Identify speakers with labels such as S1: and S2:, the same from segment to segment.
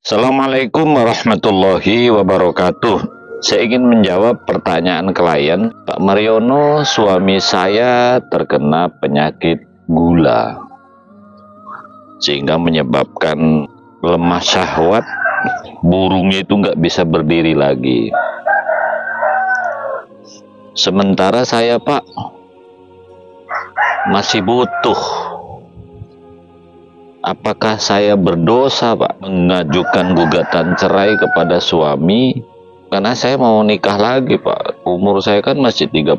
S1: Assalamualaikum warahmatullahi wabarakatuh. Saya ingin menjawab pertanyaan klien. Pak Mariono, suami saya terkena penyakit gula sehingga menyebabkan lemah syahwat, burungnya itu nggak bisa berdiri lagi. Sementara saya, Pak, masih butuh. Apakah saya berdosa, Pak, mengajukan gugatan cerai kepada suami? Karena saya mau nikah lagi, Pak. Umur saya kan masih 36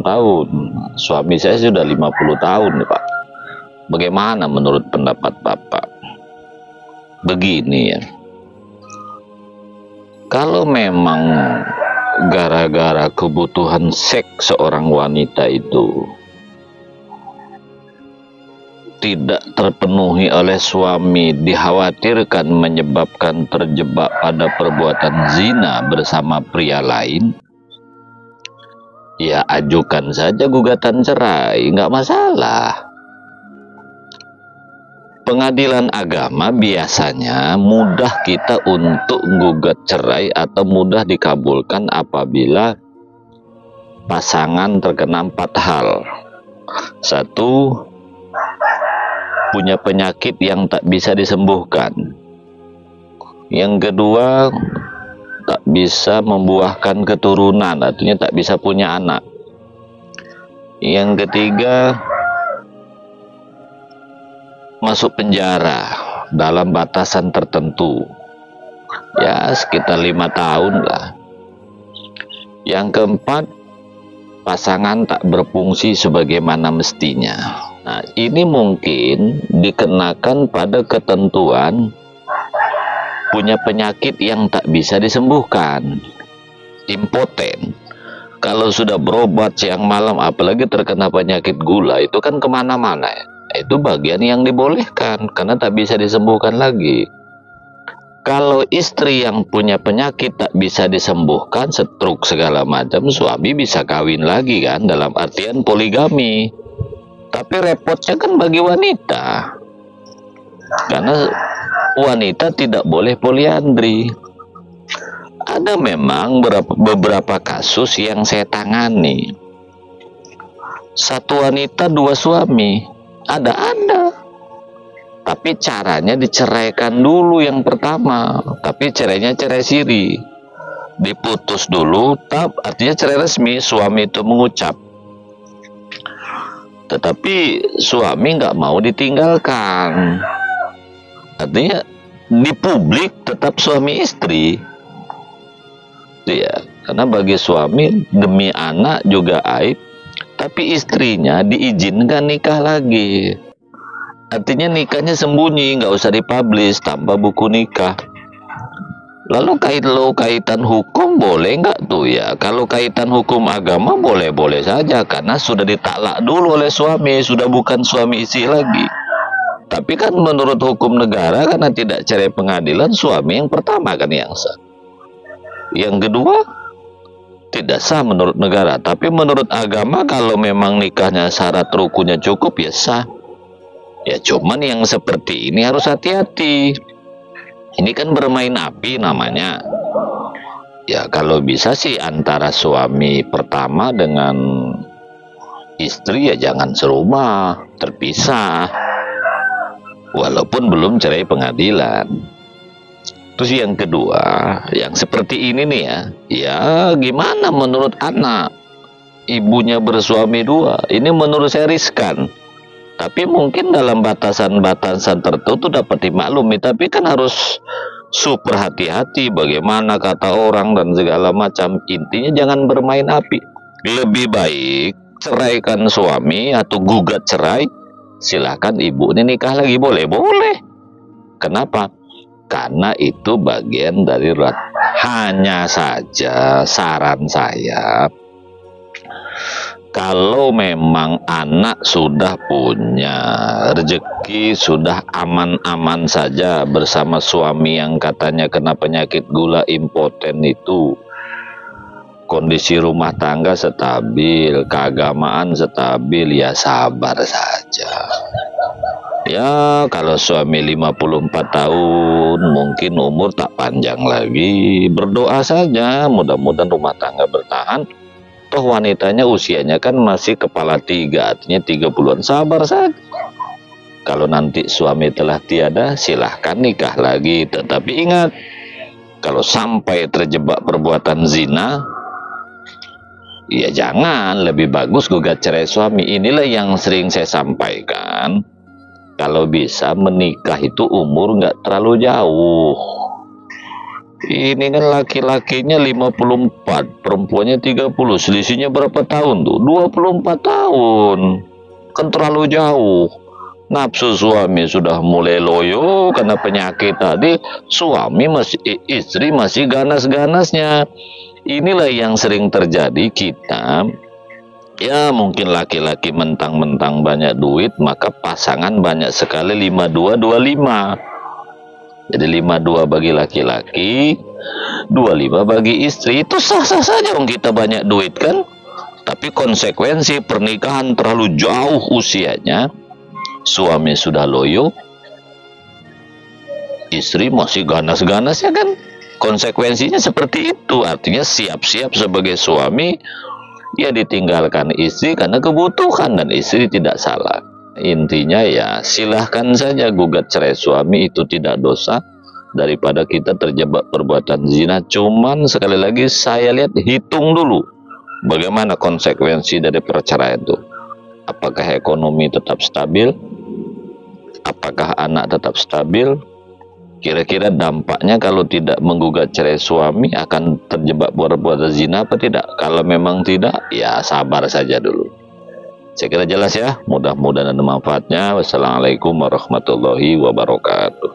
S1: tahun. Suami saya sudah 50 tahun, Pak. Bagaimana menurut pendapat Bapak? Begini ya. Kalau memang gara-gara kebutuhan seks seorang wanita itu tidak terpenuhi oleh suami, dikhawatirkan menyebabkan terjebak pada perbuatan zina bersama pria lain, ya ajukan saja gugatan cerai, nggak masalah. Pengadilan agama biasanya mudah kita untuk gugat cerai atau mudah dikabulkan apabila pasangan terkena 4 hal. 1, punya penyakit yang tak bisa disembuhkan. Yang kedua, tak bisa membuahkan keturunan, artinya tak bisa punya anak. Yang ketiga, masuk penjara dalam batasan tertentu, ya sekitar 5 tahun lah. Yang keempat, pasangan tak berfungsi sebagaimana mestinya. Nah, ini mungkin dikenakan pada ketentuan punya penyakit yang tak bisa disembuhkan, impoten. Kalau sudah berobat siang malam, apalagi terkena penyakit gula, itu kan kemana-mana ya. Itu bagian yang dibolehkan karena tak bisa disembuhkan lagi. Kalau istri yang punya penyakit tak bisa disembuhkan, stroke segala macam, suami bisa kawin lagi kan, dalam artian poligami. Tapi repotnya kan bagi wanita, karena wanita tidak boleh poliandri. Ada memang beberapa kasus yang saya tangani. Satu wanita 2 suami, ada. Tapi caranya diceraikan dulu yang pertama, tapi cerainya cerai siri. Diputus dulu, artinya cerai resmi, suami itu mengucap. Tetapi suami nggak mau ditinggalkan, artinya di publik tetap suami istri, ya. Karena bagi suami demi anak juga aib, tapi istrinya diizinkan nikah lagi, artinya nikahnya sembunyi, nggak usah dipublish tanpa buku nikah. Lalu kaitan hukum boleh nggak tuh ya? Kalau kaitan hukum agama boleh-boleh saja karena sudah ditalak dulu oleh suami, sudah bukan suami istri lagi. Tapi kan menurut hukum negara karena tidak cerai pengadilan, suami yang pertama kan yang sah. Yang kedua tidak sah menurut negara, tapi menurut agama kalau memang nikahnya syarat rukunnya cukup ya sah. Ya cuman yang seperti ini harus hati-hati. Ini kan bermain api namanya. Ya kalau bisa sih antara suami pertama dengan istri ya jangan serumah, terpisah. Walaupun belum cerai pengadilan. Terus yang kedua, yang seperti ini nih ya gimana menurut anak? Ibunya bersuami 2, ini menurut saya riskan. Tapi mungkin dalam batasan-batasan tertentu dapat dimaklumi, tapi kan harus super hati-hati bagaimana kata orang dan segala macam. Intinya jangan bermain api. Lebih baik ceraikan suami atau gugat cerai, silakan ibu ini nikah lagi, boleh. Kenapa? Karena itu bagian dari hanya saja saran saya, kalau memang anak sudah punya rezeki, sudah aman-aman saja bersama suami yang katanya kena penyakit gula impoten itu, kondisi rumah tangga stabil, keagamaan stabil, ya sabar saja. Ya, kalau suami 54 tahun, mungkin umur tak panjang lagi. Berdoa saja, mudah-mudahan rumah tangga bertahan. Toh wanitanya usianya kan masih kepala 3, artinya 30-an. Sabar saja. Kalau nanti suami telah tiada, silahkan nikah lagi. Tetapi ingat, kalau sampai terjebak perbuatan zina, ya jangan, lebih bagus gugat cerai suami. Inilah yang sering saya sampaikan. Kalau bisa menikah itu umur nggak terlalu jauh. Ini kan laki-lakinya 54, perempuannya 30, selisihnya berapa tahun tuh? 24 tahun. Kan terlalu jauh. Nafsu suami sudah mulai loyo karena penyakit tadi, istri masih ganas-ganasnya. Inilah yang sering terjadi kita. Ya mungkin laki-laki mentang-mentang banyak duit, maka pasangan banyak sekali 52-25. Jadi 52 bagi laki-laki, 25 bagi istri. Itu sah-sah saja om kita banyak duit kan. Tapi konsekuensi pernikahan terlalu jauh usianya, suami sudah loyo, istri masih ganas-ganas ya kan. Konsekuensinya seperti itu. Artinya siap-siap sebagai suami, ya ditinggalkan istri karena kebutuhan, dan istri tidak salah. Intinya ya silahkan saja gugat cerai suami, itu tidak dosa daripada kita terjebak perbuatan zina. Cuman sekali lagi saya lihat, hitung dulu bagaimana konsekuensi dari perceraian itu. Apakah ekonomi tetap stabil? Apakah anak tetap stabil? Kira-kira dampaknya kalau tidak menggugat cerai suami akan terjebak perbuatan zina apa tidak? Kalau memang tidak, ya sabar saja dulu. Saya kira jelas ya. Mudah-mudahan ada manfaatnya. Wassalamualaikum warahmatullahi wabarakatuh.